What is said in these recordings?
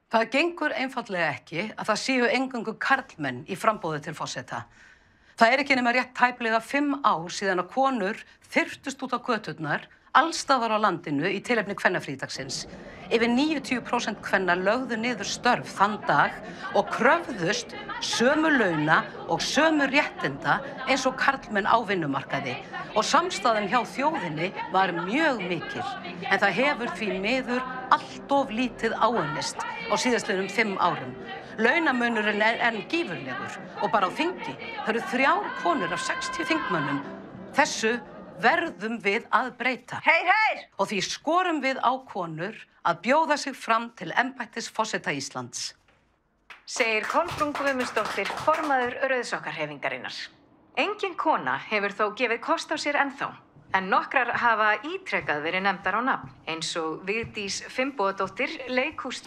Það gengur einfaldlega ekki að það séu eingöngu karlmenn í framboði til forseta. Það ekki nema rétt tæplega 5 ár síðan að konur þyrptust út á göturnar alls staðar á landinu í tilefni kvennafrídagsins. Yfir 90% kvenna lögðu niður störf þann dag og kröfðust sömu launa og sömu réttinda eins og karlmenn á vinnumarkaði. Og samstaðan hjá þjóðinni var mjög mikil, en það hefur því miður allt of lítið áunnist á síðastliðnum 5 árum. Launamunurinn enn gífurlegur og bara á þingi. Það eru 3 konur af 60 þingmönnum. Þessu verðum við að breyta. Heyr, heyr! Og því skorum við á konur að bjóða sig fram til embættis forseta Íslands. Segir Kolbrún Guðmundsdóttir, formaður Rauðsokkahreyfingarinnar. Engin kona hefur þó gefið kost á sér ennþá, en nokkrar hafa ítrekað verið nefndar á nafn, eins og Vigdís Finnbogadóttir, leikhús...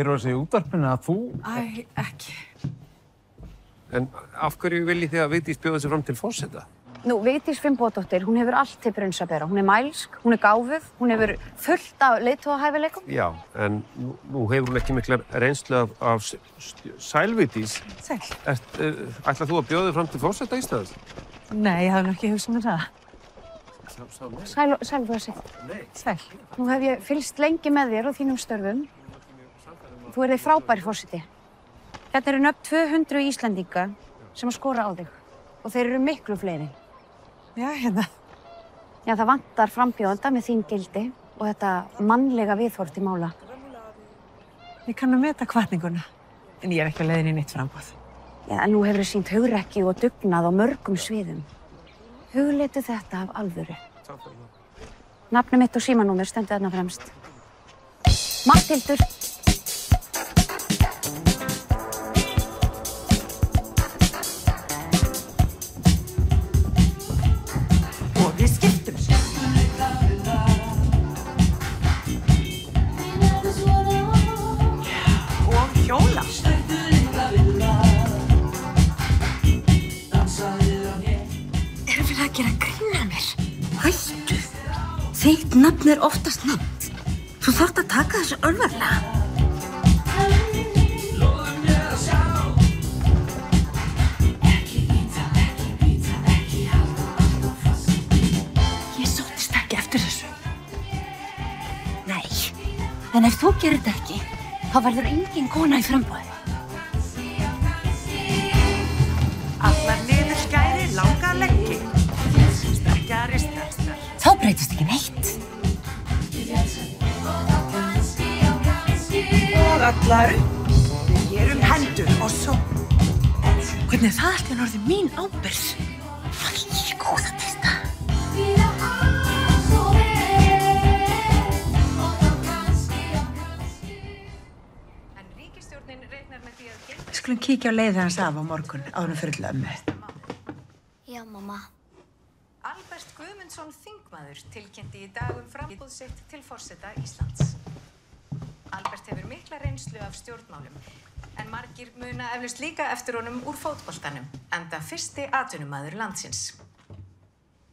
Þeir eru að segja í útvarpinu að þú... Æ, ekki. En af hverju viljið þið að Vigdís bjóða sig fram til forseta? Nú, Vigdís Finnbogadóttir, hún hefur allt til brunns að bera. Hún mælsk, hún gáfuð, hún hefur fullt af leiðtogahæfileikum. Já, en nú hefur hún ekki miklar reynslu af Sælvigdís. Sæl. Ætlar þú að bjóða þig fram til forseta Íslands? Nei, ég hafði nú ekki hugsað mér það. Sæl þú að segja. Nei. Sæl. Nú hef ég fylgst lengi með þér og þínum störfum. Þú þið frábæri forseti. Þetta eru nöfn 200 Íslendinga sem að skora á þig. Og þeir eru miklu fleiri. Já, hérna. Já, það vantar frambjóðanda með þín gildi og þetta mannlega viðhorf til mála. Ég kann að meta hvatninguna, en ég ekki á leiðinni í neitt framboð. Já, en nú hefur sýnt hugrekki og dugnað á mörgum sviðum. Hugleitu þetta af alvöru. Nafnið mitt og símanúmer stendur þarna fremst. Matthildur. Og við skiptum sér. Og hjóla. Erum við að gera grín að mér? Hættu. Þitt nafn oftast nefnt. Þú þarft að taka þessu alvarlega. Ég sóttist ekki eftir þessu. Nei, en ef þú gerir þetta ekki, þá verður engin kona í framboði. Allar niður skæri, langa leggi. Sterkja ristar. Þá breytist ekki neitt. Og allar við gerum hendur og svo. Hvernig það allt er orðið mín ábyrgð? Æ, góða besta. En ríkisstjórnin reiknar með því að... Við skulum kíkja á leiðið hans af á morgun áður en fyrir til ömmu. Já, mamma. Albert Guðmundsson þingmaður tilkynnti í dag framboð sitt til forseta Íslands. Albert hefur mikla reynslu af stjórnmálum, en margir muna eflaust líka eftir honum úr fótboltanum, enda fyrsti atvinnumaður landsins.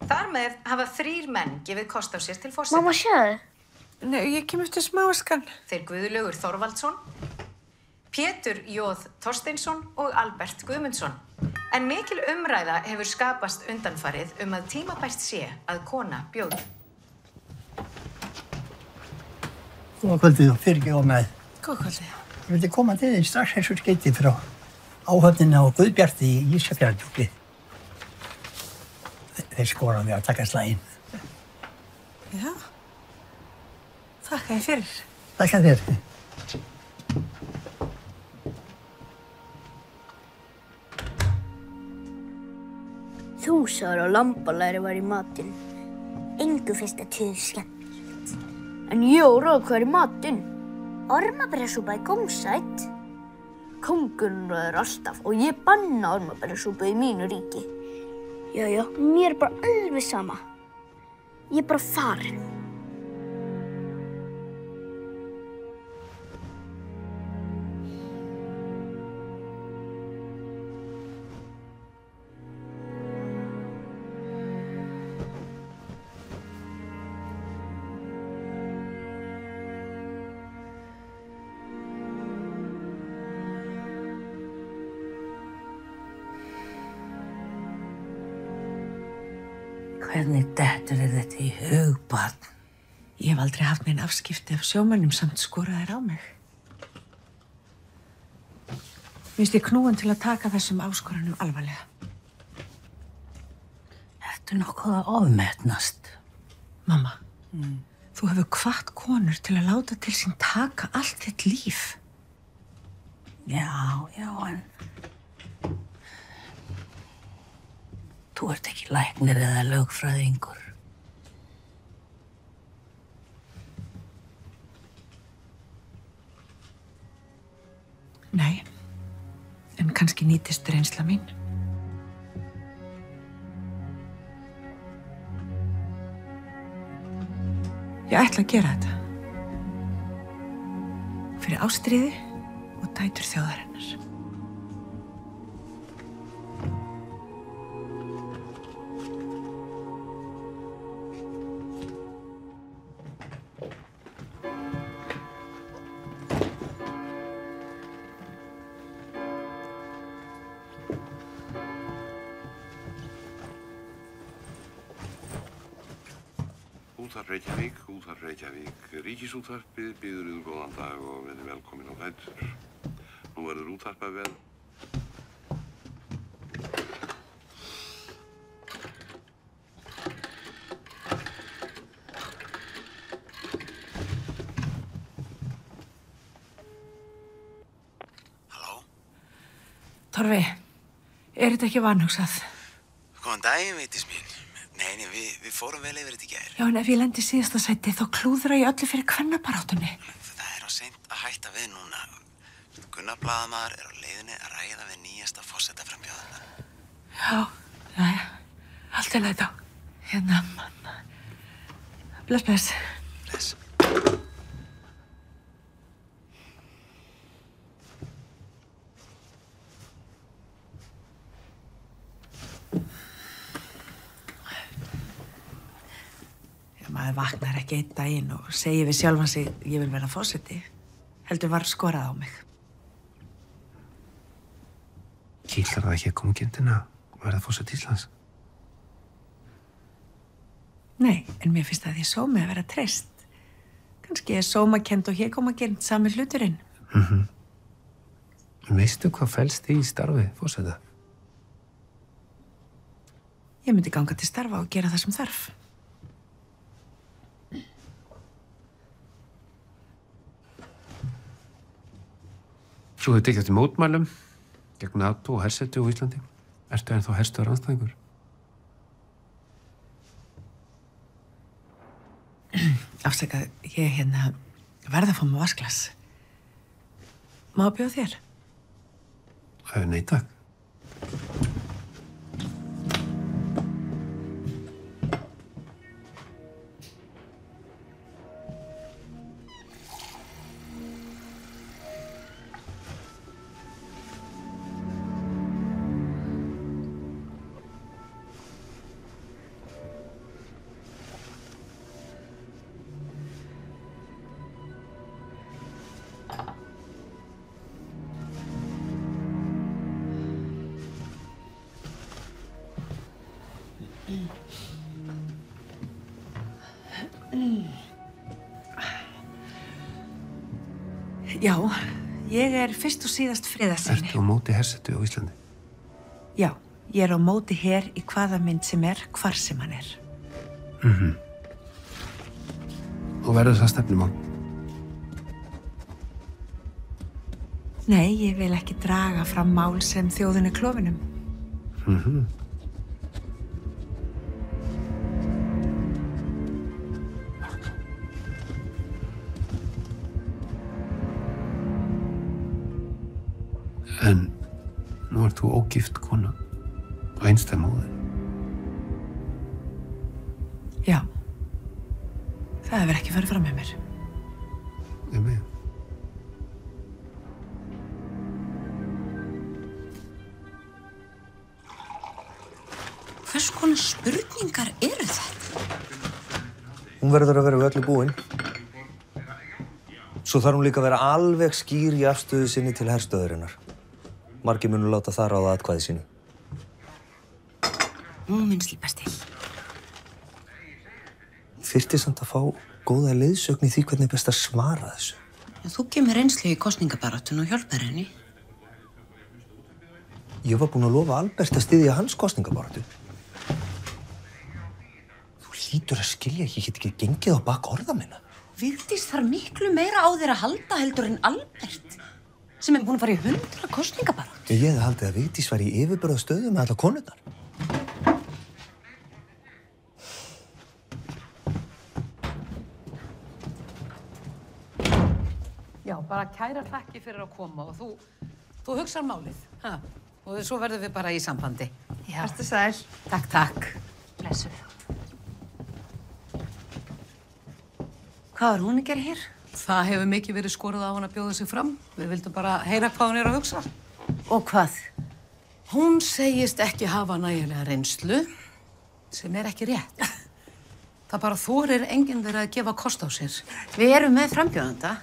Þar með hafa 3 menn gefið kost á sér til forseta. Mamma, sjáðu. Nei, ég kem eftir smáskan. Þeir Guðlaugur Þorvaldsson, Pétur Jóð Þorsteinsson og Albert Guðmundsson. En mikil umræða hefur skapast undanfarið að tímabært sé að kona bjóði. Góða kvöldið og fyrirgefðu með. Góða kvöldið. Ég vildi koma til þín strax eins og skeyti frá áhöfninni á Guðbjarti í Ísafjarðardjúpi. Þeir skora mig að taka slaginn. Já. Þakka þér fyrir. Þakka þér. Þú sagðir að lambalæri var í matinn. Engu finnst það til skemmtilegt. En ég og ráð hvað er í matinn? Ormaberjasúpa í gómsætt. Kóngurinn ræður alltaf og ég banna ormaberjasúpu í mínu ríki. Jæja, mér er bara alveg sama. Ég er bara farin. Hvernig dettur þetta í hug, barn? Ég hef aldrei haft neinn afskipti af sjómönnum samt skora þær á mig. Finnst ég knúin til að taka þessum áskorunum alvarlega. Ertu nokkuð að ofmetnast? Mamma, þú hefur hvatt konur til að láta til sín taka allt þitt líf. Já, en... Þú ert ekki læknir eða lögfræðingur. Nei, en kannski nýtist reynsla mín. Ég ætla að gera þetta. Fyrir Ástríði og dætur þjóðarinnar. Útvarp Reykjavík. Ríkisútvarpið býður yður góðan dag og verið velkomin á fætur. Nú verður útvarpað vel. Halló? Torfi, er þetta ekki vanhugsað? Góðan daginn, Vigdís mín. Nei, við fórum vel yfir þetta í gær. Já, en ef ég lendi í síðasta sæti, þá klúðra ég öllu fyrir kvennabaráttunni. Það er á seint að hætta við núna. Gunnar blaðamaður er á leiðinni að ræða við nýjasta forsetaframbjóðanda. Já, allt í lagi þá. Hérna, bless. Bless. Maður vaknar ekki einn daginn og segir við sjálfan sig ég vil vera forseti. Heldur var skorað á mig. Kýtlar það ekki að koma kindina og verða forseti Íslands? Nei, en mér finnst það því sómi að vera treyst. Kannski er sómakend og hégómakend sami hluturinn. Veistu hvað felst í starfi forseta? Ég myndi ganga til starfa og gera það sem þarf. Þú hefur tekið eftir mótmælum gegn NATO og hersetu á Íslandi. Ertu ennþá herstöðar andstæðingur? Afsakað, ég verð að fá mig vasklas. Má bjóða þér? Nei, takk. Já, ég er fyrst og síðast friðarsinni. Ertu á móti hersetu á Íslandi? Já, ég er á móti her í hvaða mynd sem er, hvar sem hann er. Og verður það stefnumál? Nei, ég vil ekki draga fram mál sem þjóðin er klofinum. En nú ert þú ógift kona og einstæð móðir. Já, það hefur ekki farið fram með mér. Ég með. Hvers konar spurningar eru þetta? Hún verður að vera við öllu búin. Svo þarf hún líka að vera alveg skýr í afstöðu sinni til herstöðurinnar. Margir munu láta það ráða atkvæði sínu. Hún mun slípast til. þyrfti samt að fá góða leiðsögn í því hvernig best að svara þessu. En þú kemur reynslu í kosningabaráttuna og hjálpar henni. Ég var búinn að lofa Albert að styðja hans kosningabaráttu. Þú hlýtur að skilja, ég get ekki gengið á bak orða minna. Vigdís þarf miklu meira á þér að halda heldur en Albert, sem er búinn að fara í 100 kosningabaráttu. Ég hefði haldið að Vigdís var í yfirburðastöðu með alla konurnar. Já, bara kæra þakki fyrir að koma og þú hugsar málið. Ha? Og svo verðum við bara í sambandi. Já. Vertu sæl. Takk, takk. Blessuð. Hvað var hún að gera hér? Það hefur mikið verið skorið á hann að bjóða sig fram. Við vildum bara heyra hvað hún er að hugsa. Og hvað? Hún segist ekki hafa nægilega reynslu, sem er ekki rétt. Það bara þorir enginn verið að gefa kost á sér. Við erum með frambjóðanda.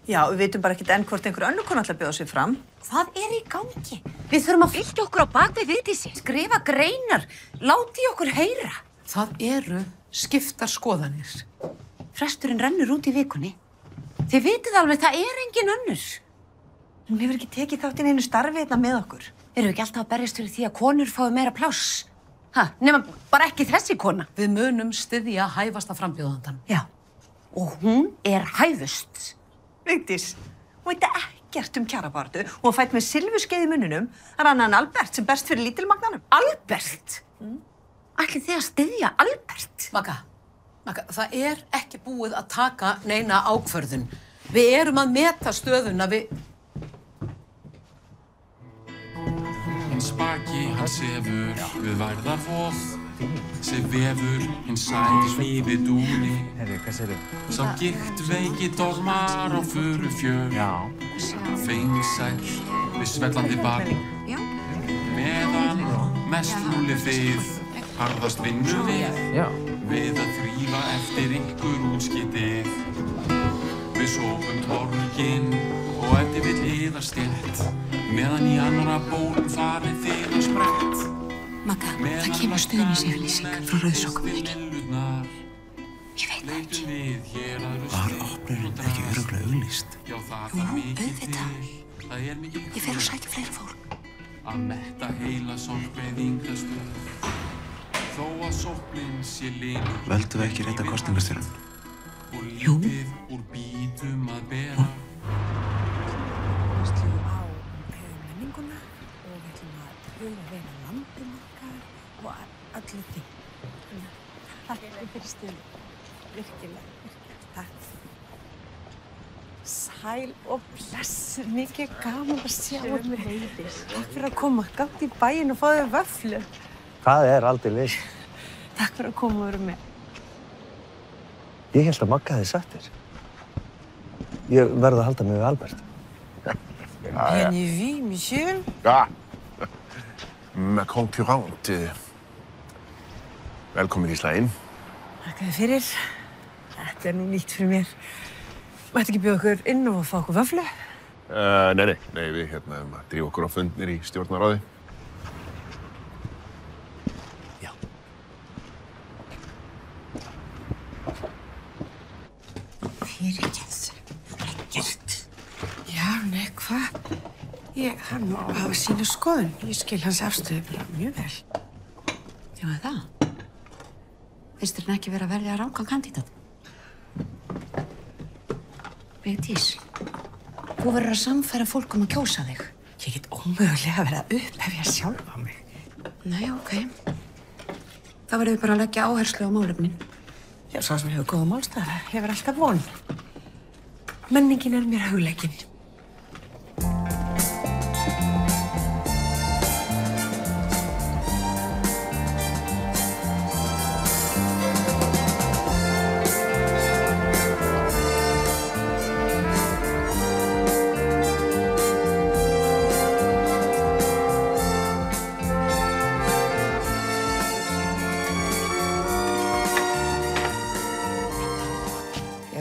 Já, við vitum bara ekkert enn hvort einhver önnur kona ætlar að bjóða sig fram. Hvað er í gangi? Við þurfum að fylgja okkur á bakvið Vigdísi. Skrifa greinar. Láti okkur heyra. Það eru skiptar skoðanir. Fresturinn rennur út í vikunni. Þið vitið alveg, það er engin önnur. Hún hefur ekki tekið þátt í neinu starfi hérna með okkur. Erum við ekki alltaf að berjast fyrir því að konur fái meira pláss? Nema bara ekki þessi kona. Við munum styðja hæfasta frambjóðandann. Já, og hún er hæfust. Vigdís, hún veit ekkert kjarabaráttu og hún fætt með silfurskeið í munninum. Það er annan Albert sem berst fyrir lítilmagnanum. Albert? Ætlið þið að styðja Albert? Magga, það er ekki búið að taka neina ákvörðun. Við erum að meta stöðuna Hinn spaki, hann sefur við værðarvoð, sem vefur hinn sæti hnífi dúni. Herri, hvað segir þið? Sá gikt veiki dogmar á furu fjör. Já. Fengsæll við svellandi barn. Já. Meðan mest lúli þið, harðast vinnu við. Já. Við að þrífa eftir ykkur útskitið. Við sópum torgin og eftir vill yðar stétt. Meðan í annara bólum farið þið að sprett. Magga, það kemur stuðningsyfirlýsing frá Rauðsokkum, ekki? Ég veit það ekki. Var opnurinn ekki örugglega auglýst? Jú, auðvitað. Ég fer og sækja fleira fólk. Að metta heila sorgbeðingastöð. Þó að sóknin sé linur. Völdum við ekki rétta kosningarstjórann? Jú. Úr bítum að bera. Við slum á menninguna og við ætlum að huga veina landum okkar og öllu því. Takk fyrir stuðið. Virkilega. Takk. Sæl og blessuð, mikið gaman að sjá þig. Takk fyrir að koma, gátt í bæinn og fá þér vöfflu. Það er aldeilis. Takk fyrir að koma og vera með. Ég held að Magga hefði sagt þér. Ég verð að halda mig við Albert. Bien vu, monsieur. Ja, ma konkurrent. Velkomin í slaginn. Takk fyrir. Þetta er nú nýtt fyrir mér. Mættu ekki bjóða okkur inn og fá okkur vöfflu? Nei, við erum að drífa okkur á fundnir í stjórnarráði. Já. Fyrirgeð. Ekkert. Já, nei, hvað? Hann má hafa sína skoðun. Ég skil hans afstöðu bara mjög vel. Já, það. Finnst þér ekki verið að velja rangan kandídat? Vigdís, þú verður að samfæra fólk að kjósa þig. Ég get ómögulega verið að upphefja sjálfa mig. Nei, ok. Þá verðum við bara að leggja áherslu á málefnin. Já, svo sem hefur góða málstæða. Hefur alltaf von. Menningin er mér hugleikinn.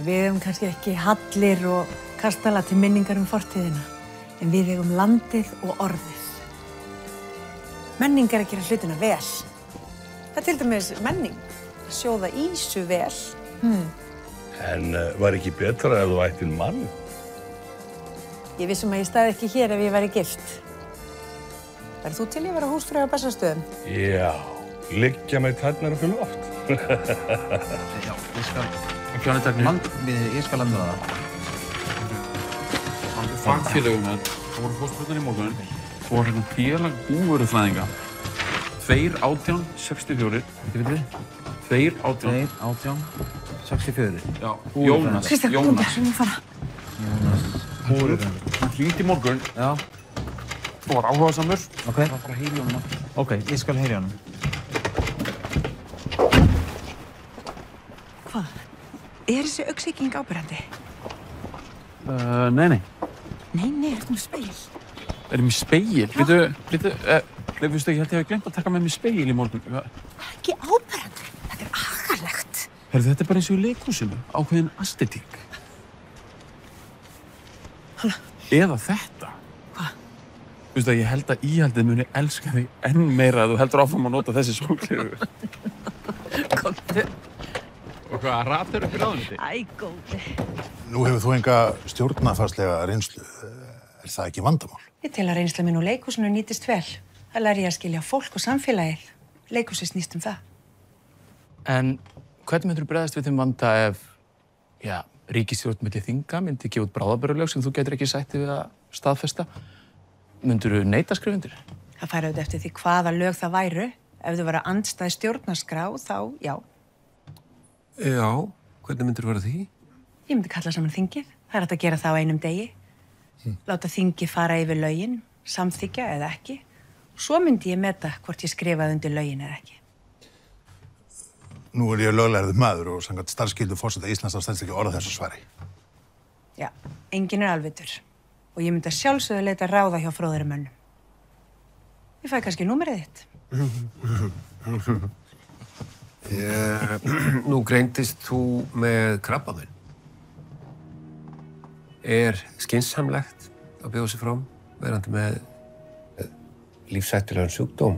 Við eigum kannski ekki hallir og kastala til minningar fortíðina, en við eigum landið og orðið. Menning er að gera hlutina vel. Það er til dæmis menning sjóða ísu vel. En var ekki betra ef þú ættir mann? Ég vissum að ég stæði ekki hér ef ég væri gift. Verður þú til í að vera húsfreyja á Bessastöðum? Já, liggja með tærnar upp í loft. Já, ég skal landa það. Fagfélögum það voru fóstbrotnar í morgun. Svo var hérna félag búvörufræðinga. 2-18-64. Hvað? 2-18-64. Já, Jónas. Kristján, komdu, við erum að fara. Hann hringdi í morgun. Já. Þú var áhugasamur. Ok. Það var bara að heyra í honum aftur. Ok, ég skal heyra í honum. Hvað? Er þessi augsýking áberandi? Nei. Nei, ertu með speil? Erum í speil? Veistu, ég held ég hafi glemt að taka með mér speil í morgun. Ekki áberandi. Þetta er agalegt. Þetta er bara eins og í leikhúsinu. Ákveðin aesthetík. Eða þetta. Hvað? Veistu, ég held að íhaldið muni elska þig enn meira að þú heldur áfram að nota þessi sólgleru. Góðu. Og hvað, ratar upp í ráðuneyti? Æ, góði. Nú hefur þú enga stjórnarfarslega reynslu. Er það ekki vandamál? Ég tel að reynsla mín úr leikhúsinu nýtist vel. Það læri ég að skilja fólk og samfélagið. Leikhúsið snýst það. En hvernig myndir þú bregðast við þeim vanda ef, ríkisstjórn milli þinga myndi gefa út bráðabirgðalög sem þú getur ekki sætti við að staðfesta? Myndir þú neita skrifa undir? Það færi auðvitað eftir því hvaða lög það væru. Ef þau væru andstæð stjórnarskrá, þá já. Já, hvernig myndir þú vera því? Ég myndi kalla saman þingið. Það er hægt að gera það á einum degi. Láta þingið fara yfir lögin, samþykkja eða ekki. Svo myndi ég meta hvort ég skrifaði undir lögin eða ekki. Nú er ég löglærður maður og samkvæmt starfsskyldu forseta Íslands þá stenst ekki orð þessu svari. Já, enginn er alvitur. Og ég myndi að sjálfsögðu leita ráða hjá fróðari mönnum. Ég fæ kannski númerið þitt. Nú greindist þú með krabbamein. Er skynsamlegt að bjóða sig fram verandi með lífshættulegan sjúkdóm?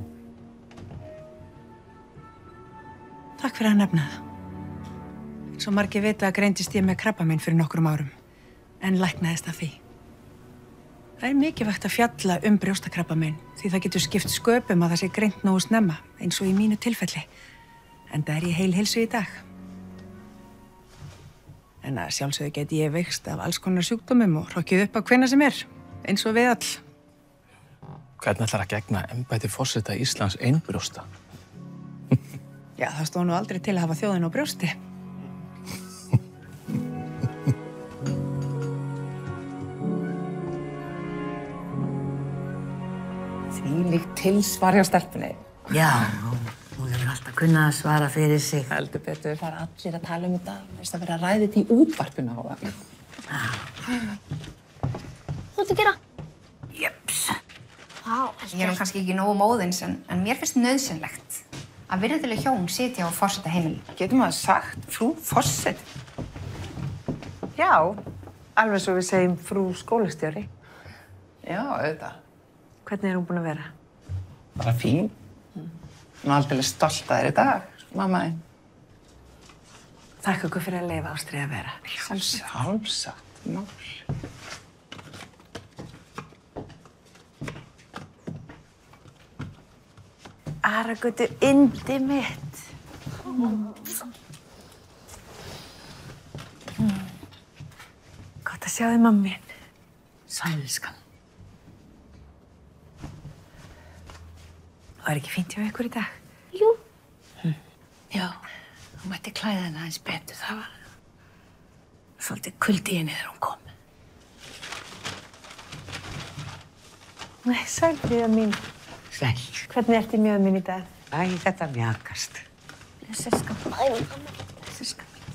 Takk fyrir að nefna það. Svo margir vita að greindist ég með krabbamein fyrir nokkrum árum, en læknaðist af því. Það er mikilvægt að fjalla brjóstakrabbamein því það getur skipt sköpum að það sé greint nógu snemma, eins og í mínu tilfelli. Enda er ég heil heilsu í dag. En að sjálfsögðu geti ég veikst af alls konar sjúkdómum og hrokkið upp á hvenær sem er, eins og við all. Hvernig ætlar að gegna embætti forseta Íslands einbrjósta? Já, það stóð nú aldrei til að hafa þjóðina á brjósti. Þvílíkt tilsvar hjá stelpunni. Já, hún hefur alltaf kunnað að svara fyrir sig. Heldur betur. Það er allir að tala þetta. Veist að vera að ræða þetta í útvarpinu á það. Þú ert að gera? Jöps. Ég er kannski ekki nógu móðins, en mér finnst nauðsynlegt að virðuleg hjón sitja á forsetaheimili. Getur maður sagt frú forseti? Já, alveg svo við segjum frú skólastjóri. Já, auðvitað. Hvernig er hún búin að vera? Bara fín. Hún er aldrei stolt að þér í dag, mamma þín. Takk okkur fyrir að leyfa Ástríði að vera. Sjálfsagt mál. Aragötu yndi mitt. Gott að sjá þig, mamma mín. Sælskan. Það er ekki fínt hjá ykkur í dag? Jú. Já, þú mætti klæða henni aðeins betur. Það var svolítið kuldi í henni þegar hún kom. Nei, sæl, Fríða mín. Sæl. Hvernig ertu mjög mín í dag? Æ, þetta mjakast. Blessiska mamma. Blessiska mín.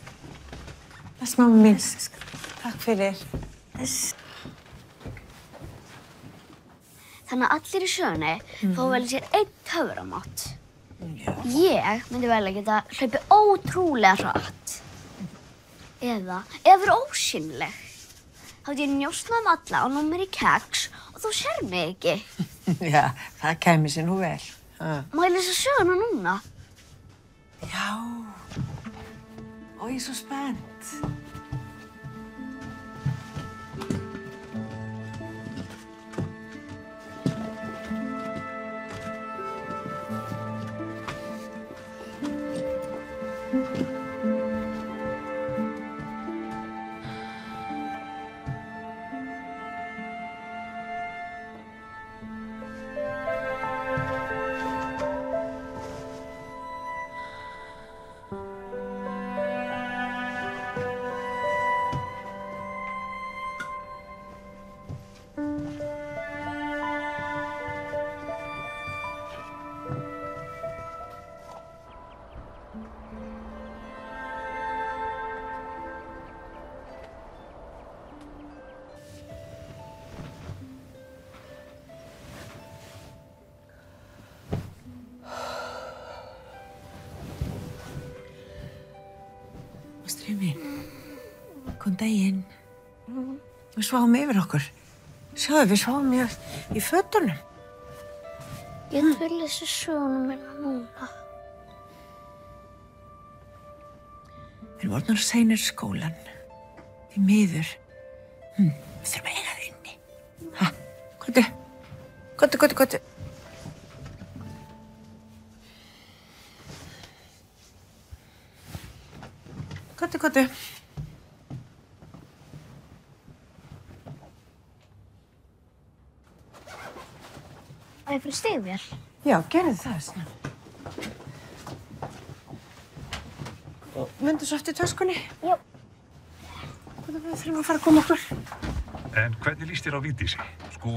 Bless, mamma mín. Takk fyrir. Þannig að allir í sögunni fá að velja sér einn töframátt. Ég myndi vel að geta hlaupið ótrúlega hratt. Eða vera ósýnileg. Þá myndi ég njósna alla og ná mér í keks og þú sér mig ekki. Já, það kæmi sér nú vel. Má ég lesa söguna núna? Já. Og ég er svo spennt. Ástríður mín, kom daginn. Við sváum yfir okkur. Sjáðu, við sváum í fötunum. Ég vil lesa söguna mína núna. Við erum orðnar seinir í skólann. Því miður. Við þurfum að eiga það inni. Ha, komdu. Komdu. Komdu. Á ég fyrir stigvél? Já, gerðu það, Snan. Og myndu svo eftir töskunni? Já. Við þurfum að fara að koma okkur. En hvernig líst þér á Vigdísi? Sko,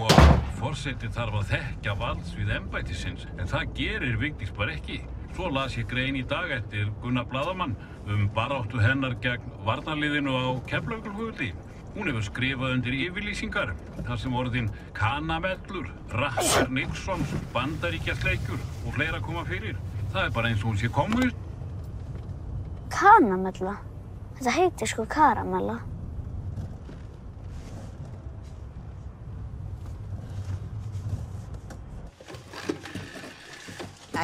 forseti þarf að þekkja valdsvið embættisins, en það gerir Vigdís bara ekki. Svo las ég grein í dag eftir Gunnar Blaðamann baráttu hennar gegn varnarliðinu á Keflavíkurflugvelli. Hún hefur skrifað undir yfirlýsingar, þar sem orðin kanamellur, Rakkar Nixons, Bandaríkjasleikjur og fleira koma fyrir. Það er bara eins og hún sé kommunist. Kanamella? Þetta heitir sko karamella.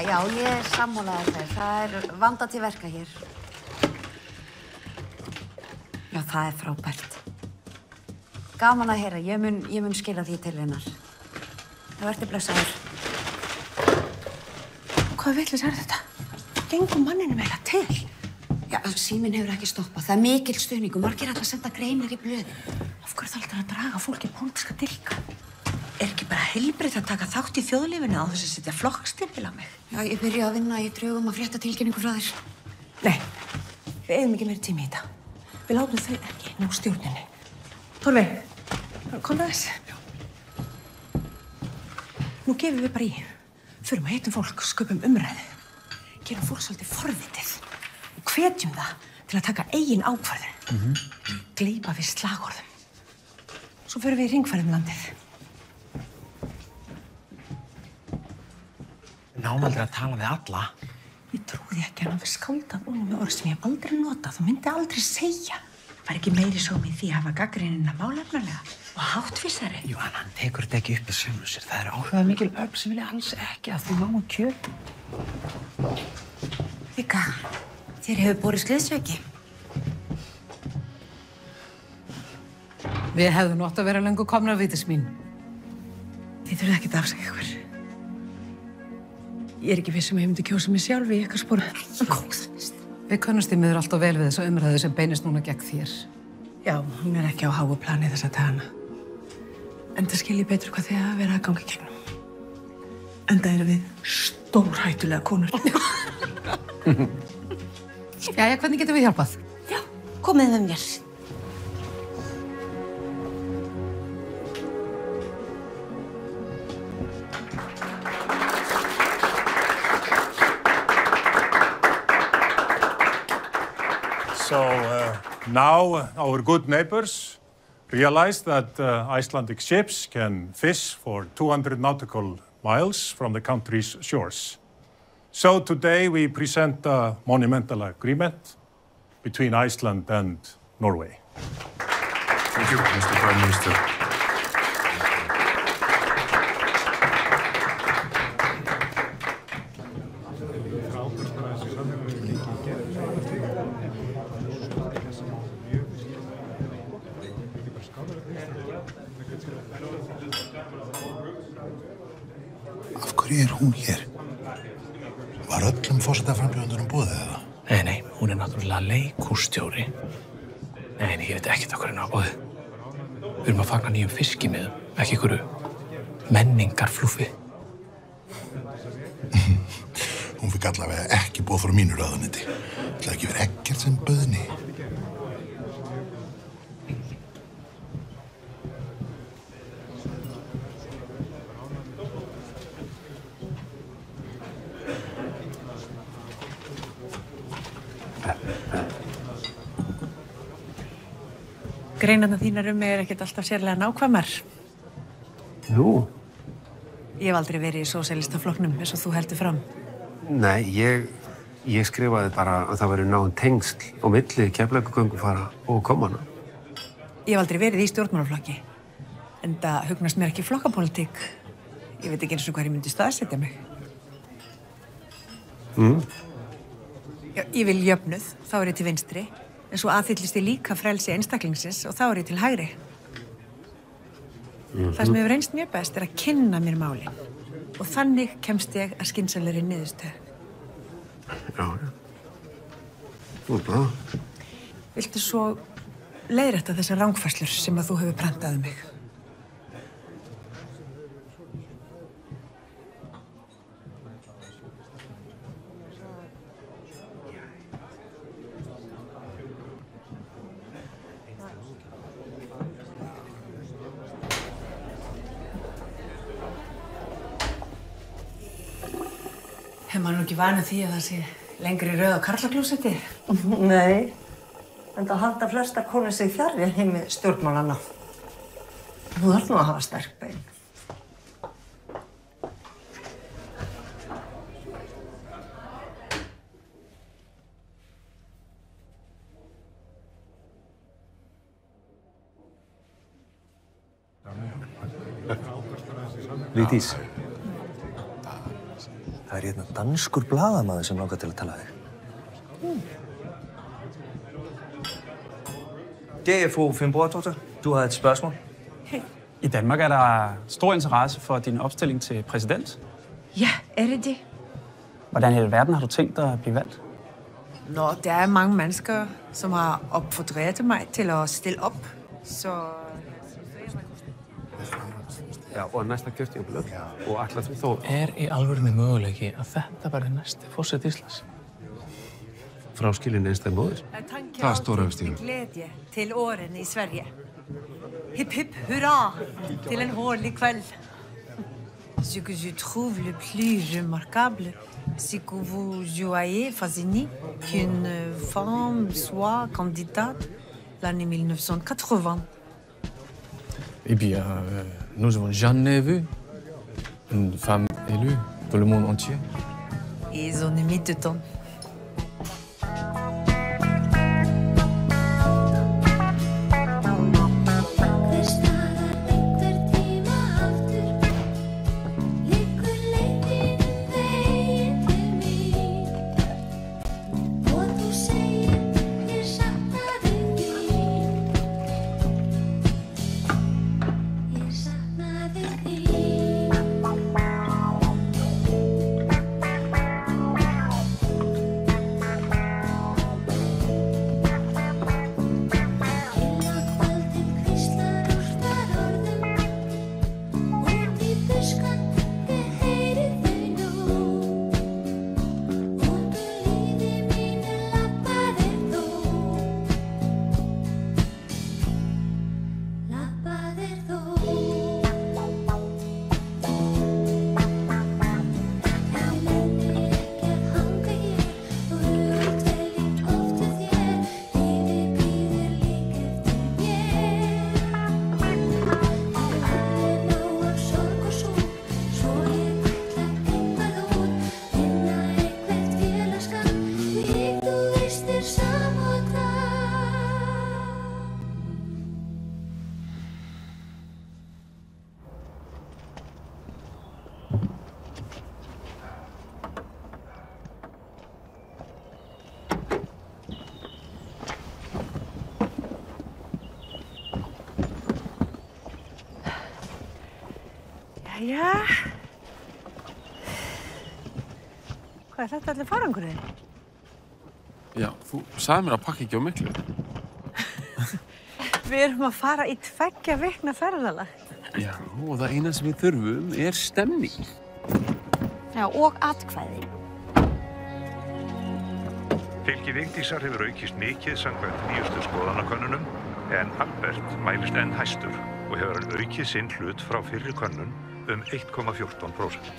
Já, ég er sammálaður þér. Það er vandað til verka hér. Já, það er frábært. Gaman að heyra. Ég mun skila því til hennar. Það verður blessaður. Hvað vitlaus er þetta? Gengum manninum eiginlega til. Já, síminn hefur ekki stoppað. Það er mikill stuðningur. Margir ætla að senda greinar í blöðin. Af hverju þarf þetta að draga fólk í pólitíska dilka? Er ekki bara heilbrigt að taka þátt í þjóðlífinu á þess að setja flokkstimpil á mig? Já, ég byrja að vinna í drögum að frétta tilkynningu frá þér. Nei, við eigum ekki meiri tími í þetta. Við látum þau ekki ná stjórninni. Torfi, kom það þess? Já. Nú gefum við bara í. Förum að hittum fólk, sköpum umræðu. Gerum fólk svolítið forvitið. Og hvetjum það til að taka eigin ákvörðun. Gleypa við slagorðum. Svo förum við í hringferð landið. Við náum aldrei að tala við alla. Ég trúði ekki að hann við skáldað honum með orð sem ég hef aldrei notað og myndi aldrei segja. Var ekki meiri sómi í því að hafa gagnrýnina málefnalega og háttvísari? Jú, en hann tekur þetta ekki upp með sjálfum sér. Það eru áhrifamikil öfl sem vilja alls ekki að þú náum kjötum. Vika, þér hefur borið sliðsveiki. Við hefðum átt að vera löngu komnar, Vigdís mín. Þið þurfið ekki að afsaka ykkur. Ég er ekki viss ég myndi kjósa mig sjálf í ykkar sporum. Góðanist. Við könnumst í miður alltaf vel við þessu umræðu sem beinist núna gegn þér. Já, hún er ekki á háu plani þessa dagana. Enda skil ég betur hvað þið hafa verið að ganga í gegnum. Enda eru við stórhættulega konur. Jæja, hvernig getum við hjálpað? Já, komið með mér. So now our good neighbors realize that Icelandic ships can fish for 200 nautical miles from the country's shores. So today we present a monumental agreement between Iceland and Norway. Thank you, Mr. Prime Minister. hverju hún hér? Var öllum forsetaframbjóðendunum boðið eða? Nei, hún náttúrulega leikhússtjóri. Nei, ég veit ekkert okkur hennar á boðið. Við erum að fagna nýjum fiskimiðum, ekki einhverju menningarflúfi. Hún fikk allavega ekki boð frá mínu ráðuneyti. Það ekki verið ekkert sem böðni. Greinarnar þínar mig ekkert alltaf sérlega nákvæmar. Nú? Ég hef aldrei verið í sósíalistaflokknum eins og þú heldur fram. Nei, ég skrifaði bara að það væri náin tengsl á milli Keflavíkurgöngufara og kommana. Ég hef aldrei verið í stjórnmálaflokki. Enda hugnast mér ekki flokkapólitík. Ég veit ekki eins og hvað ég myndi staðsetja mig. Ég vil jöfnuð, þá ég til vinstri. En svo aðhyllist ég líka frelsi einstaklingsins og þá ég til hægri. Það sem hefur reynst mjög best að kynna mér málin. Og þannig kemst ég að skynsamlegri niðurstöðu. Já. Þú bara. Viltu svo leiðrétta þessar rangfærslur sem að þú hefur prentað mig? Er maður nú ekki vanur því að það sé lengri röð á karlaklósetti? Nei, en það halda flestar konur sig fjarri heimi stjórnmálanna. Þú þarf nú að hafa sterk bein. Vigdís. Það hérna danskur blaðamaður sem langar til að tala þig. Det er fru Fimboa-Totter. Du har et spørgsmål. I Danmark der stor interesse for din opstilling til præsident. Ja, det? Hvordan i verden har du tænkt dig at blive valgt? Nå, der mange mennesker, som har opfordret mig til at stille op, så... Já, og næsta kjörtímabil og ætla því þó... Í alvörunni möguleiki að þetta verði næsti forseti Íslands? Fráskilin einstæð móðir. Það stóra stílum. Glædje til årene i Sverige. Hip hip hurra til en hårlig kveld. Ce que je trouve le plus remarquable, c'est que vous soyez fasciné qu'une femme soit candidate l'année 1980. Eh bien, nous avons jamais vu une femme élue dans le monde entier. Ils ont mis de temps. Hvað er þetta allir farangurinn? Já, þú sagði mér að pakka ekki á miklu. Við erum að fara í 2 vikna ferðalag. Já, og það eina sem við þurfum er stemning. Já, og atkvæði. Fylgi Vigdísar hefur aukist mikið samkvæmt nýjustu skoðanakönnunum en Albert mælist enn hæstur og hefur hann aukið sinn hlut frá fyrri könnun 1,14%.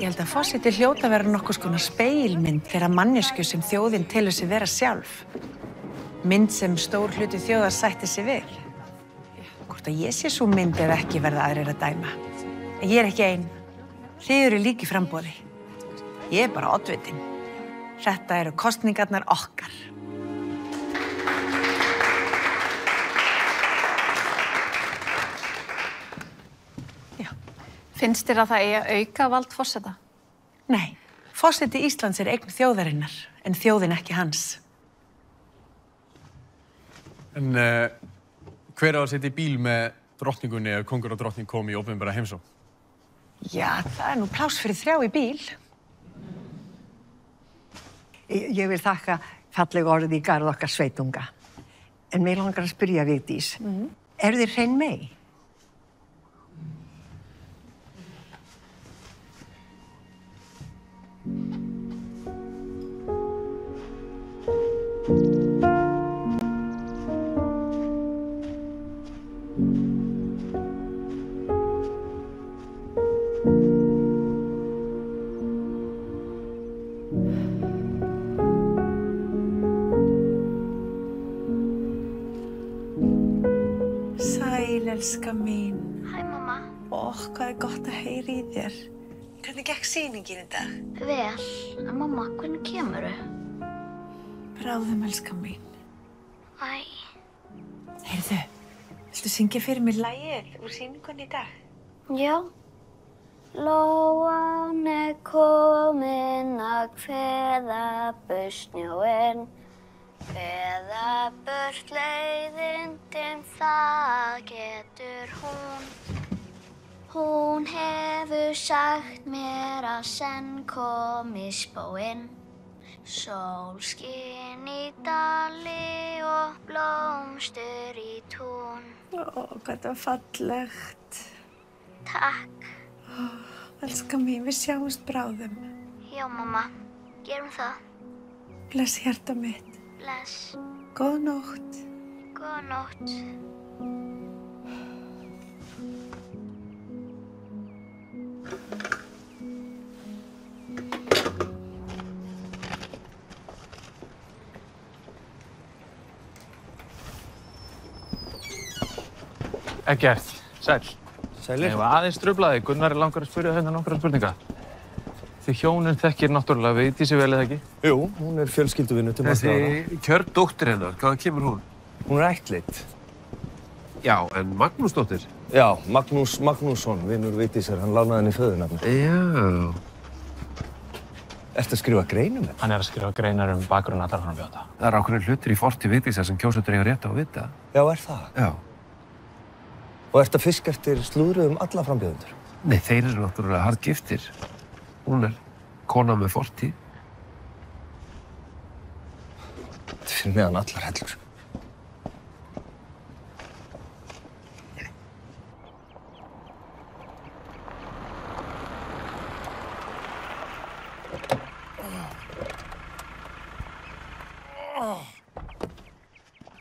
Ég held að forseti hljóta að vera nokkurs konar speilmynd þeirra mannesku sem þjóðin telur sig vera sjálf. Mynd sem stór hluti þjóðar sætti sig við. Hvort að ég sé svo mynd eða ekki verða aðrir að dæma. En ég er ekki ein. Þið eru líka í framboði. Ég er bara oddvitinn. Þetta eru kosningarnar okkar. Finnst þér að það eigi að auka vald forseta? Nei, forseti Íslands er eign þjóðarinnar, en þjóðin ekki hans. En hver á að setja í bíl með drottningunni ef kongur og drottning kom í opinbera heimsókn? Já, það er nú pláss fyrir 3 í bíl. Ég vil þakka falleg orð í garð okkar sveitunga. En mig langar að spyrja Vigdís. Eru þið hrein mey? Sæl, elska mín. Hæ, mamma. Hvað er gott að heyra í þér. Hvernig gekk sýningin í dag? Vel. En mamma, hvernig kemurðu? Bráðum, elska mín. Æ. Heyrðu, viltu syngja fyrir mig lagið úr sýningunni í dag? Já. Lóan er komin að kveða burt snjóinn. Kveða burt leiðindin, það getur hún. Hún hefur sagt mér að senn komi spóinn. Sól skín í dali og blómstur í tún. Hvað þetta var fallegt. Takk. Elska mín, við sjáumst bráðum. Já, mamma. Gerum það. Bless hjarta mitt. Bless. Góða nótt. Góða nótt. Eggert, sæll. Sælir. Ég var aðeins truflaði. Gunnar er langar að spyrja hérna nokkra spurninga. Þið hjónin þekkir náttúrulega Vigdísi vel eða ekki? Jú, hún er fjölskylduvinur til margra ára. Þessi kjördóttir hennar, hvaðan kemur hún? Hún er ættleidd. Já, en Magnúsdóttir? Já, Magnús Magnússon, vinur Vigdísar, hann lánaði henni föðurnafnið. Já. Ertu að skrifa grein þetta? Hann er að skrifa greinar bakgrunn allra frambjóðenda. Það er ákveðnir hlutir í fortíð Vigdísar sem kjósendur eiga rétt á að vita. Já, er það? Já. Og ertu að fiska eftir slúðrið alla frambjóðendur? Nei, þeir eru náttúrulega harðgiftir. Hún er kona með fortíð. Þetta fyrir meðan allar hellur.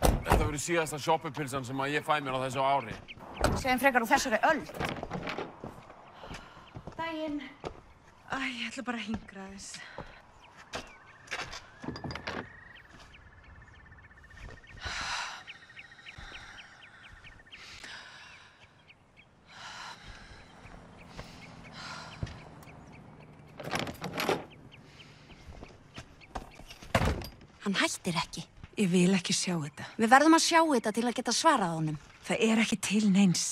Þetta verður síðasta shoppupilsan sem að ég fæ mér á þessu ári. Segjum frekar úr þessari öld. Daginn. Ég ætla bara að hingra þess. Hann hættir ekki. Ég vil ekki sjá þetta. Við verðum að sjá þetta til að geta svarað honum. Það er ekki til neins.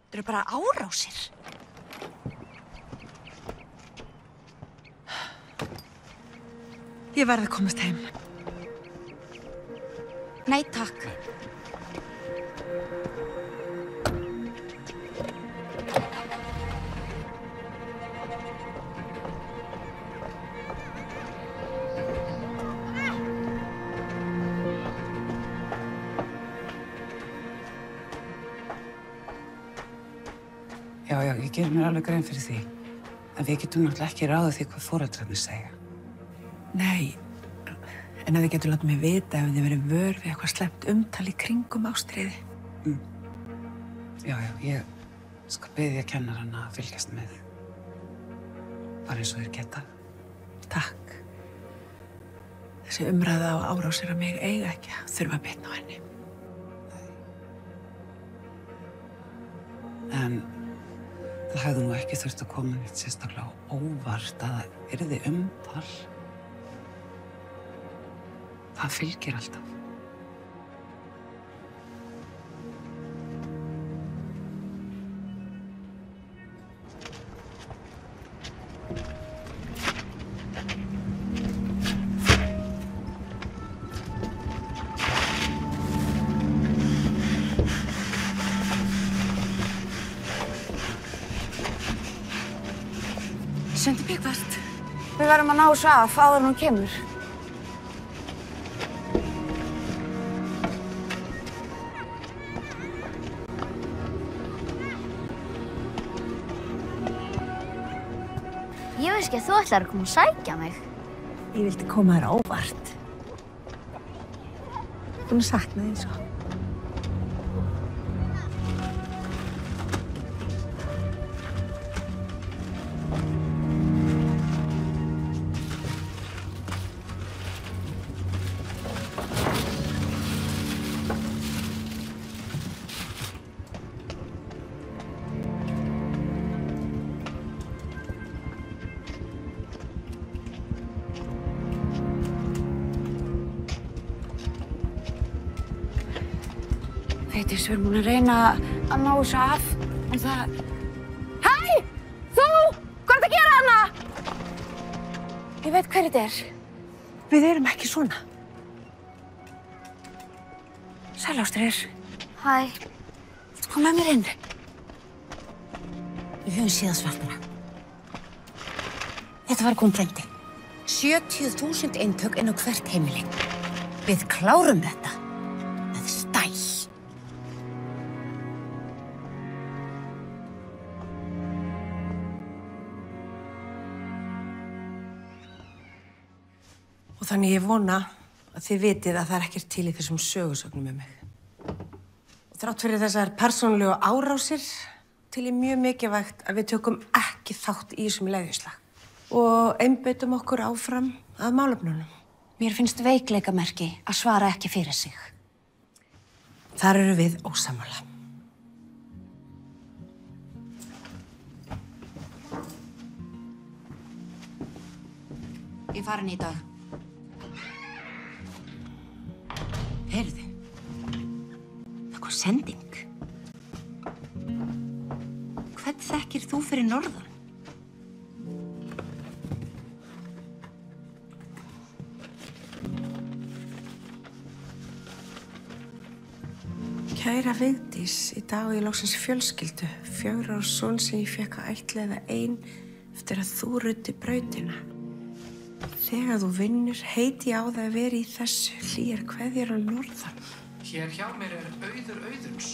Þetta eru bara árásir. Ég verð að komast heim. Nei, takk. ég ger mér alveg grein fyrir því. En við getum náttúrulega ekki ráðið því hvað foreldrarnir segja. Nei, en að þið getur látið mig vita ef þið verið vör við eitthvað slæmt umtal í kringum ástríði. Já, ég skal biðja kennarana að fylgjast með. Bara eins og þeir geta. Takk. Þessi umræða og árásir að mig eiga ekki að þurfa að bitna á henni. En það hefði nú ekki þurft að koma neitt sérstaklega á óvart að það yrði umtal. Það fylgir alltaf. Sundi Bíkvart. Við verðum að ná þessu af áður en hún kemur. Ég veist ekki að þú ætlar að koma og sækja mig. Ég vildi koma þér á óvart. Búin að sakna þín svo. Vigdís, við erum búin að reyna að ná þessu af, en það... Hæ! Þú! Hvað ertu að gera þarna? Ég veit hver þetta er. Við erum ekki svona. Sæl, Ástríður. Hæ. Kom með mér inn. Við höfum séð svartana. Þetta var komfrendi. 70.000 eintök inn á hvert heimili. Við klárum þetta með stæl. Og þannig ég vona að þið vitið að það er ekkert til í þessum sögusögnum með mig. Og þrátt fyrir þessar persónulegu árásir til ég mjög mikilvægt að við tökum ekki þátt í þessum leiðislag og einbeitum okkur áfram að málefnunum. Mér finnst veikleikamerki að svara ekki fyrir sig. Þar eru við ósammála. Ég farin í dag. Heyrðu, það kom sending. Hvern þekkir þú fyrir norðan? Kæra Vigdís, í dag á ég loksins fjölskyldu. 4 ára son sem ég fékk að ættleiða ein eftir að þú ruddi brautina. Þegar þú vinnur, heiti ég á það að vera í þessu hlýjar kveðjur á norðan. Hér hjá mér er Auður Auðuns.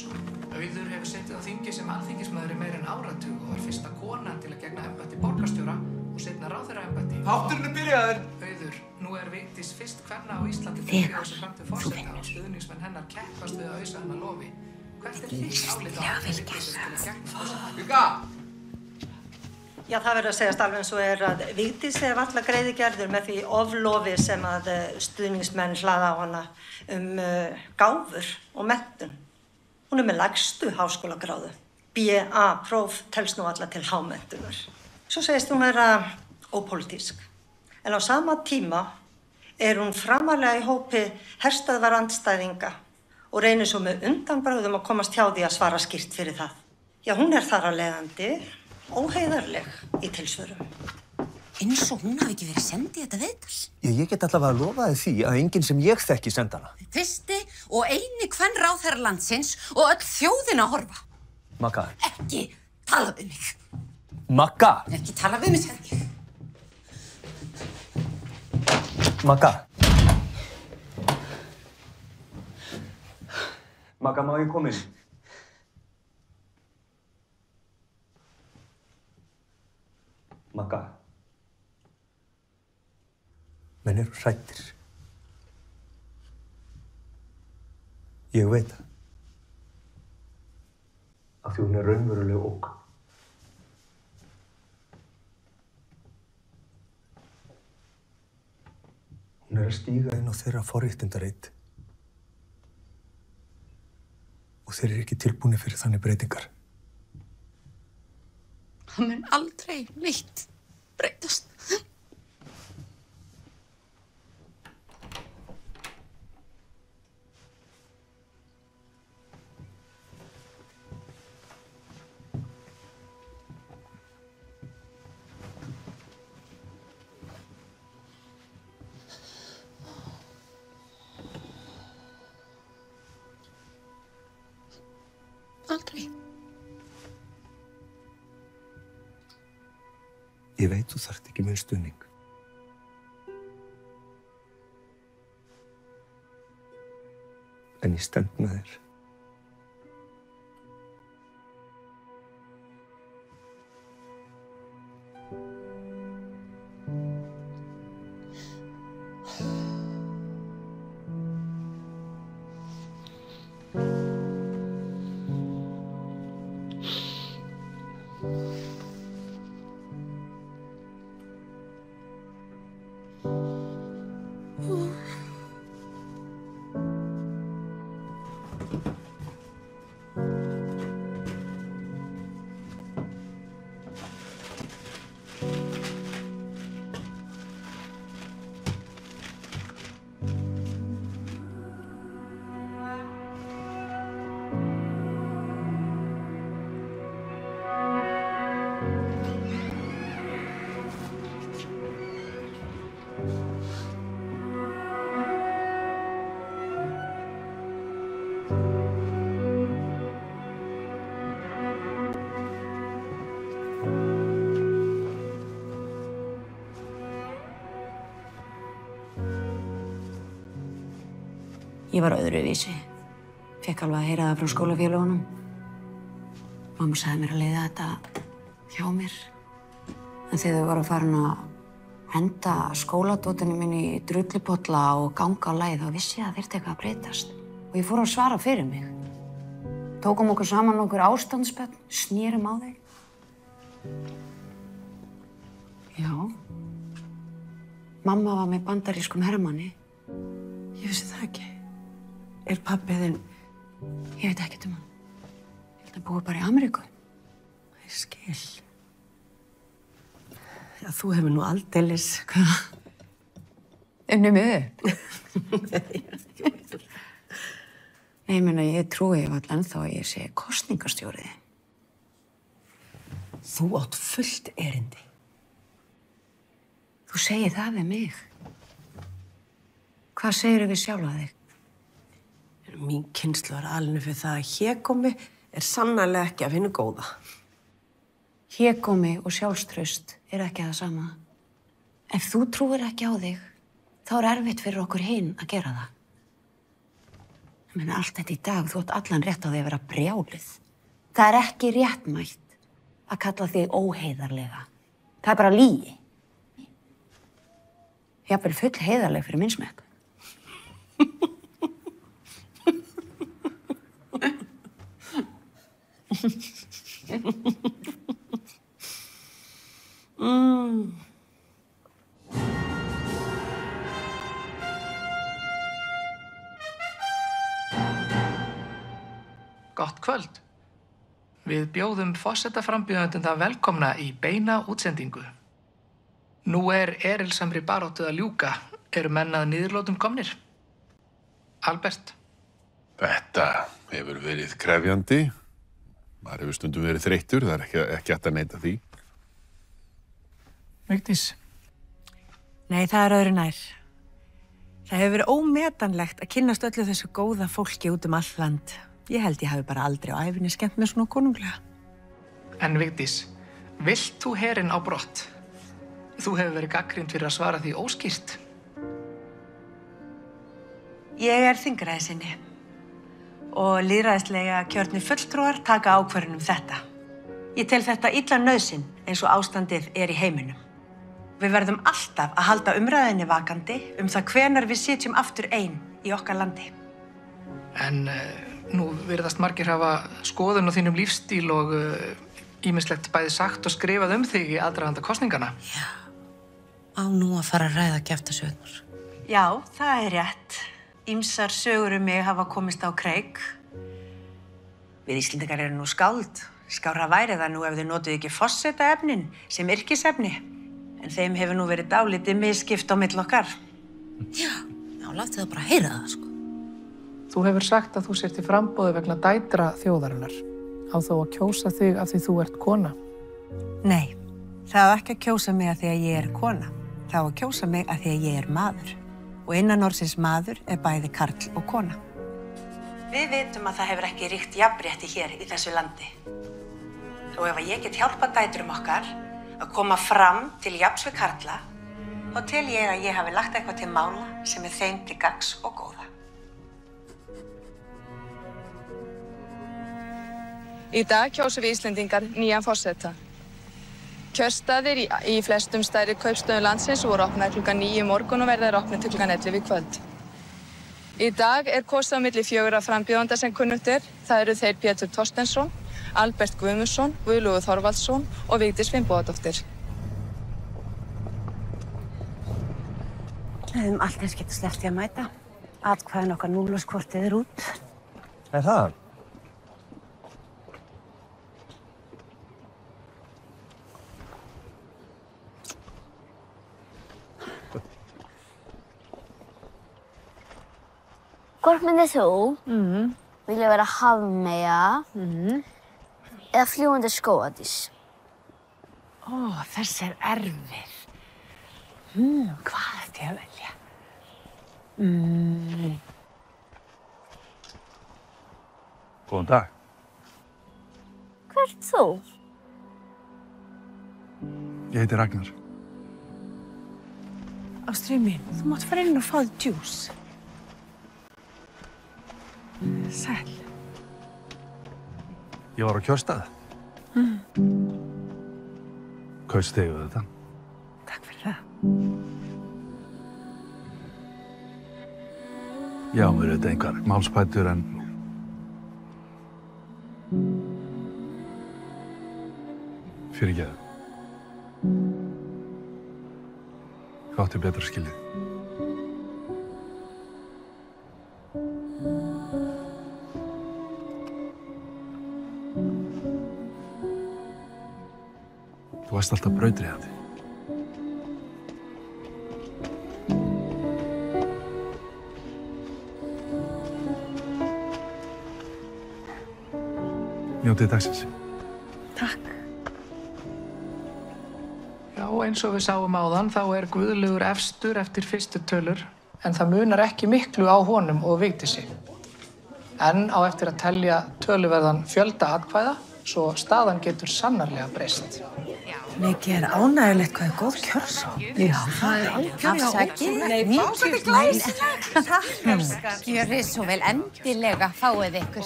Auður hefur setið á þingi sem alþingismaður í meira en áratug og var fyrsta konan til að gegna embætti borgarstjóra og seinna ráðherraembætti. Þátturinn er byrjaður! Auður, nú er Vigdís fyrst kvenna á Íslandi til að bjóða sig fram til forseta og stuðningsmenn hennar keppast við að ausa hennar lofi. Hvert er þitt álit á að Vigdís til að gegna forseta? Já, það verður að segjast alveg eins og er að Vigdís er varla greiðigerður með því oflofi sem að stuðningsmenn hlaða á hana gáfur og menntun. Hún er með lægstu háskólagráðu. BA-próf telst nú alla til hámenntunar. Svo segist hún vera ópólitísk. En á sama tíma er hún framarlega í hópi herstöðvar andstæðinga og reynir svo með undanbragðum að komast hjá því að svara skýrt fyrir það. Já, hún er þar að leiðandi óheiðarleg í tilsvörum. Eins og hún hafi ekki verið sendið þetta viðtal. Ég get allavega að lofa þið því að enginn sem ég þekki senda hana. Fyrsti og eini kvenráðherra landsins og öll þjóðin að horfa. Magga. Ekki tala við mig. Magga. Ekki tala við mig, sagði ég. Magga. Magga, má ég koma inn? Magga. Menn eru hræddir. Ég veit það. Af því hún er raunveruleg ógn. Hún er að stíga inn á þeirra forréttindareit. Og þeir eru ekki tilbúnir fyrir þannig breytingar. Það mun aldrei neitt breytast. Aldrei. Ég veit þú þarft ekki minn stuðning. En ég stend með þér. Ég var öðruvísi. Fekk alveg að heyra það frá skólafélagunum. Mamma sagði mér að leiða þetta hjá mér. En þegar þau voru farin að henda skóladótinu minni í drullupolla og ganga á lagið, þá vissi ég að þyrfti eitthvað að breytast. Og ég fór að svara fyrir mig. Tókum okkur saman okkur ástandsbönn, snérum á þau. Já. Mamma var með bandarískum hermanni. Ég vissi það ekki. Er pabbi þinn? Ég veit ekkert hann. Ég held að hann búi bara í Ameríku. Ég skil. Já, þú hefur nú aldeilis... Hvað? Unnið mig upp? Nei, ég meina, ég trúi alltaf ennþá að ég sé kosningastjórið. Þú átt fullt erindi. Þú segir það við mig. Hvað segirðu við sjálfa þig? Mín kynslóð er alveg fyrir það að hégómi er sannarlega ekki af hinu góða. Hégómi og sjálfstraust er ekki það sama. Ef þú trúir ekki á þig, þá er erfitt fyrir okkur hin að gera það. Ég meina, allt þetta í dag, þú átt allan rétt á því að vera brjáluð. Það er ekki réttmætt að kalla þig óheiðarlega. Það er bara lygi. Jafnvel full heiðarleg fyrir minn smekk. Gott kvöld. Við bjóðum forsetaframbjóðendurna velkomna í beina útsendingu. Nú er erilsamri baráttu að ljúka. Eru menn að niðurlótum komnir? Albert. Þetta hefur verið krefjandi. Maður hefur stundum verið þreyttur, það er ekki hægt að neita því. Vigdís. Nei, það er öðru nær. Það hefur verið ómetanlegt að kynnast öllu þessu góða fólki út all land. Ég held ég hafi bara aldrei á ævinni skemmt mér svona konunglega. En Vigdís, vilt þú herinn á brott? Þú hefur verið gagnrýnd fyrir að svara því óskýrt. Ég er þingræðissinni og lýðræðislega kjörnir fulltrúar taka ákvörðun þetta. Ég tel þetta illa nauðsyn eins og ástandið er í heiminum. Við verðum alltaf að halda umræðinni vakandi það hvenær við sitjum aftur ein í okkar landi. En nú virðast margir hafa skoðun á þínum lífstíl og ýmislegt bæði sagt og skrifað þig í aðdraganda kosningana. Já. Á nú að fara að ræða kjaftasögurnar. Já, það er rétt. Ýmsar sögur mig hafa komist á kreik. Við Íslendingar erum nú skáld. Skárra væri það nú ef þau notuðu ekki forsetaefnin sem yrkisefni. En þeim hefur nú verið dálítið misskipt á milli okkar. Já, láttu það bara heyra það, sko. Þú hefur sagt að þú sért í framboði vegna dætra þjóðarinnar. Á þó að kjósa þig af því þú ert kona? Nei, það á ekki að kjósa mig af því að ég er kona. Það á að kjósa mig af því að ég er maður. Og innan orðsins maður er bæði karl og kona. Við vitum að það hefur ekki ríkt jafnrétti hér í þessu landi. Og ef ég get hjálpað dætrum okkar að koma fram til jafns við karla, þá tel ég að ég hafi lagt eitthvað til mála sem er þeim til gagns og góða. Í dag kjósum við Íslendingar nýjan forseta. Kjörstaðir í flestum stærri kaupstöðum landsins voru opnaðir klukkan 9 í morgun og verða opnir til klukkan 11 í kvöld. Í dag er kosið á milli 4 frambjóðenda sem kunnugt er. Það eru þeir Pétur Thorsteinsson, Albert Guðmundsson, Guðlaugur Þorvaldsson og Vigdís Finnbogadóttir. Við hefðum allt eins getað sleppt í að mæta. Atkvæðin okkar núlskortið er út. Er það? Hvort myndir þú vilja vera hafmeyja eða fljúgandi skógardís? Þessi er erfið. Hvað ætti ég að velja? Góðan dag. Hver ert þú? Ég heiti Ragnar. Ástríður mín, þú mátt fara inn og fá þér djús. Sæl. Ég var á kjörstað. Kaust þig þetta. Takk fyrir það. Já, mér er þetta einhver málspætur en... Fyrirgeðu. Ég átti betra skilið. Þú varst alltaf brautryðjandi. Njótið dagsins. Takk. Já, eins og við sáum áðan þá er Guðlaugur efstur eftir fyrstu tölur en það munar ekki miklu á honum og Vigdísi. En á eftir að telja töluverðan fjölda atkvæða svo staðan getur sannarlega breyst. Mikið er ánægilegt hvað er góð kjörsókn. Já, það er algjörlega Afsakið. Nei, Þetta er glæsilegt. Takk, elskar. Gjörið svo vel, endilega, fáið ykkur.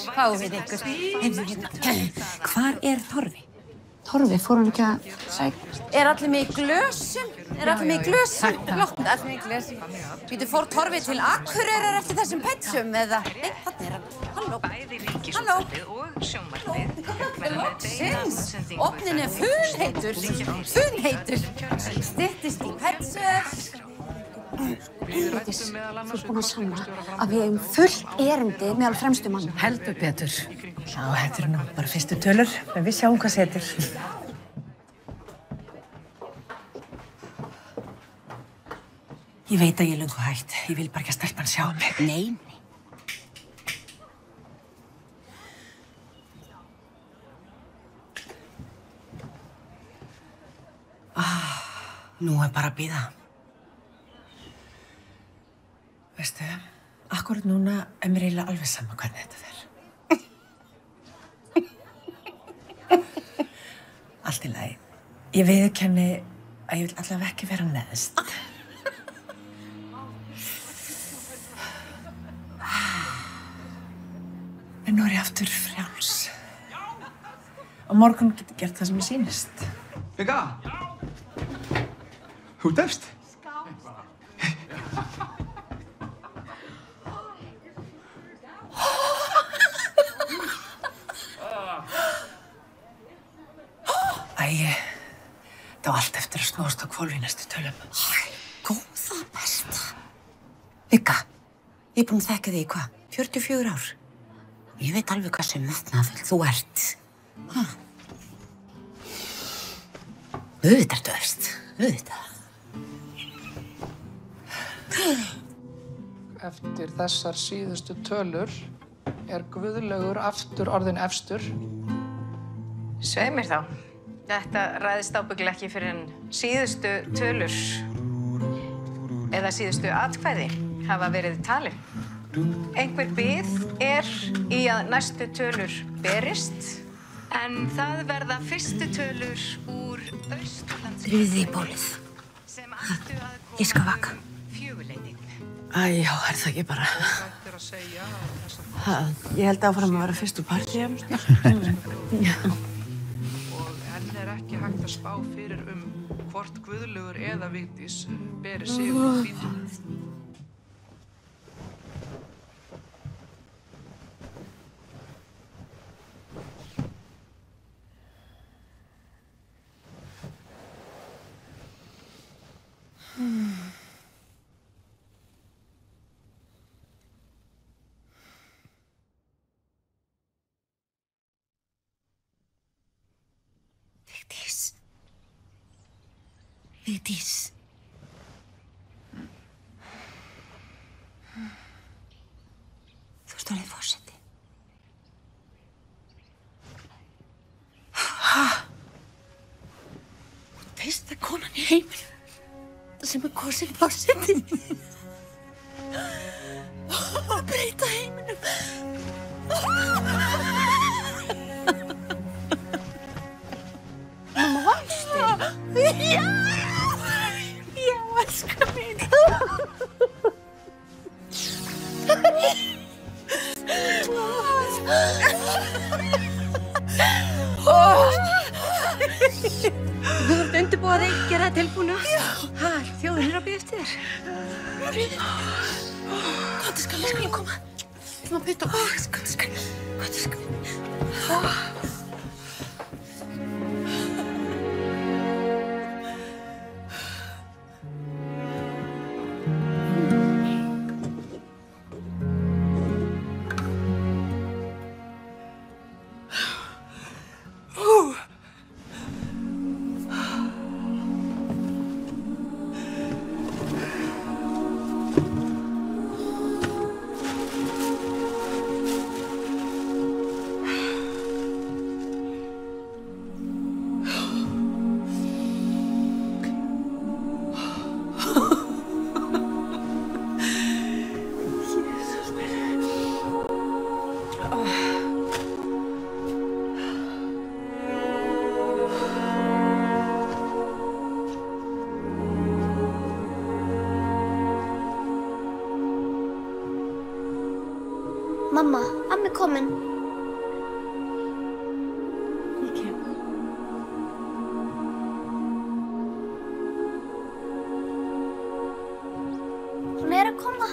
Heyrðu, hvar er Torfi? Torfi, fór hann ekki að sækja? Er allir með í glösum? Flott, allir með í glösum. Býtu, fór Torfi til Akureyrar eftir þessum petsum, eða? Nei, þarna er hann. Halló. Loksins! Ofnin er funheitur. Styttist í petsur. Vigdís, þú ert búin að sanna að við eigum fullt erindi meðal fremstu manna. Heldur betur. Já, þetta eru nú bara fyrstu tölur, en við sjáum hvað setur. Ég veit að ég er löngu hætt. Ég vil bara ekki að stelpan sjá mig. Nei. Nú er bara að bíða. Veistu, akkurat núna er mér eiginlega alveg sama hvernig þetta fer. Allt í lagi. Ég viðurkenni að ég vil allavega ekki vera neðst. En nú er ég aftur frjáls. Á morgun get ég gert það sem ég sýnist. Vika! Þú defst? Æ, það var allt eftir að snúast á hvolfi í næstu tölum. Góða besta. Vika, ég er búin að þekka þig í hvað? 44 ár. Ég veit alveg hvað sem metnaðarfull þú ert. Auðvitað ertu efst. Auðvitað. Eftir þessar síðustu tölur er Guðlaugur aftur orðinn efstur. Svei mér þá. Þetta ræðist ábyggilega ekki fyrir en síðustu tölur eða síðustu atkvæði hafa verið talin. Einhver bið er í að næstu tölur berist, en það verða fyrstu tölur úr Austurlands... Drífðu þig í bólið. Ég skal vaka. Æ, já, er það ekki bara... Ég held áfram að vera fyrst úr partíum. Enn er ekki hægt að spá fyrir hvort Guðlaugur eða Vigdís beri sigur í hvítu. Vigdís. Þú ert orðinn forseti. Fyrsta konan í heiminum sem er kosin forseti. Að breyta heiminum. Mamma vannstu? Já! Já, elskar mín. Þú ert undirbúið þig, gera það tilbúna. Já. Þjóðin að bíða eftir þér. Hvað skal ég koma? Ég ætlum að bytta á. Hvað skal. Mamma, amma er komin. Ég kem. Hún er að koma.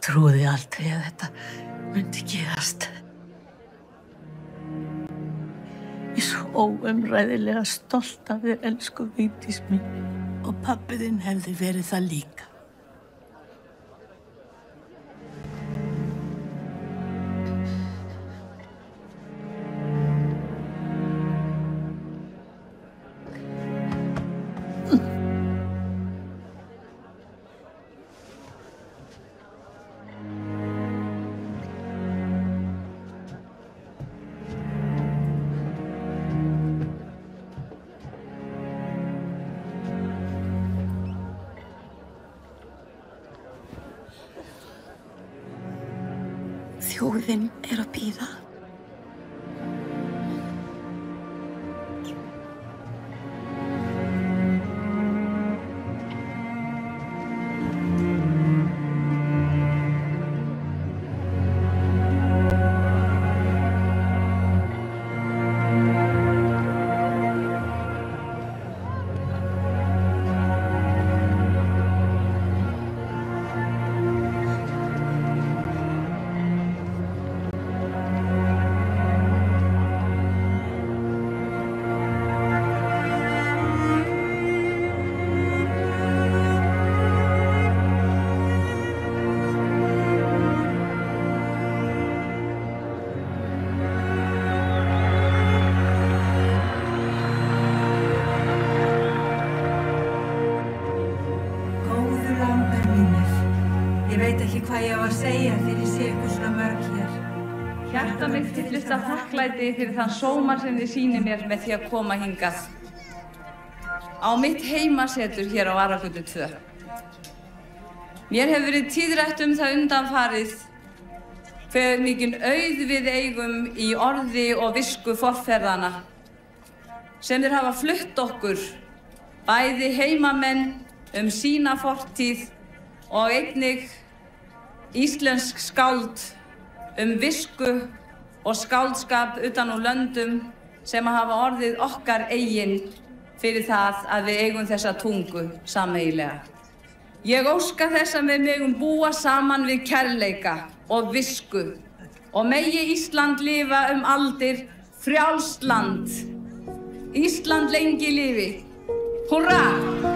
Trúði aldrei að þetta myndi gerast. Ég er svo óumræðilega stolt af þér, elsku Vigdís mín. Og pabbi þinn hefði verið það líka. Þjóðin er að bíða. veit ekki hvað ég á að segja þegar ég sé ykkur svona mörg hér. Hjarta mitt fyllist af þakklæti fyrir þann sóma sem þið sýnið mér með því að koma hingað. Á mitt heimasetur hér á Aragötu 2. Mér hefur verið tíðrætt það undanfarið hve mikinn auð við eigum í orði og visku forfeðranna sem þeir hafa flutt okkur, bæði heimamenn sína fortíð og einnig íslensk skáld visku og skáldskap utan úr löndum sem hafa orðið okkar eigin fyrir það að við eigum þessa tungu sameiginlega. Ég óska þess að við megum búa saman við kærleika og visku og megi Ísland lifa aldir, frjálst land. Ísland lengi lifi. Húrra!